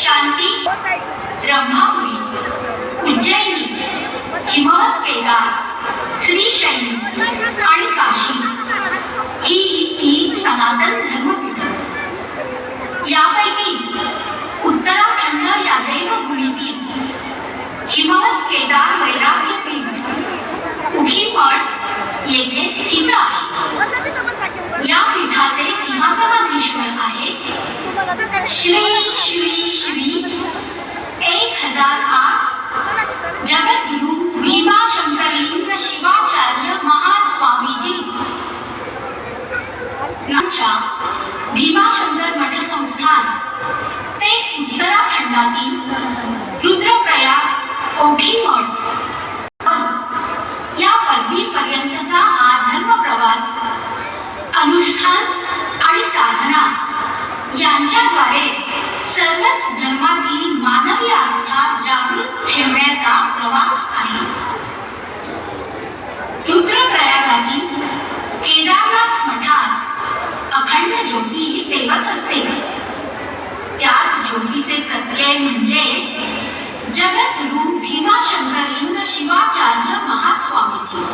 शांती, ब्रह्मापुरी, उज्जैनी, हिमवत केदार, श्रीशैल आणि काशी ही तीन सनातन धर्मपीठे. यापैकीच उत्तराखंड या देवभूमीतील हिमवत केदार वैराग्यपीठ उखीमठ येथे स्थित आहे. या पीठाचे सिंहासनाधीश्वर आहेत श्री श्री श्री 1008 जगद्गुरु भीमाशंकरलिंग शिवाचार्य महास्वामीजी. नामच्या भीमाशंकर मठ संस्थान ते उत्तराखंडातील रुद्रप्रयाग ओखीमठ या पदवीपर्यंतचा हा धर्म प्रवास अनुष्ठान आणि साधना यांच्याद्वारे सर्वच धर्मातील मानवी आस्था जागृत ठेवण्याचा प्रवास आहे. रुद्रप्रयागातील केदारनाथ मठात अखंड ज्योती तेवत असते. त्याच ज्योतीचे प्रत्यय म्हणजे जगद्गुरु भीमाशंकरलिंग शिवाचार्य महास्वामीजी.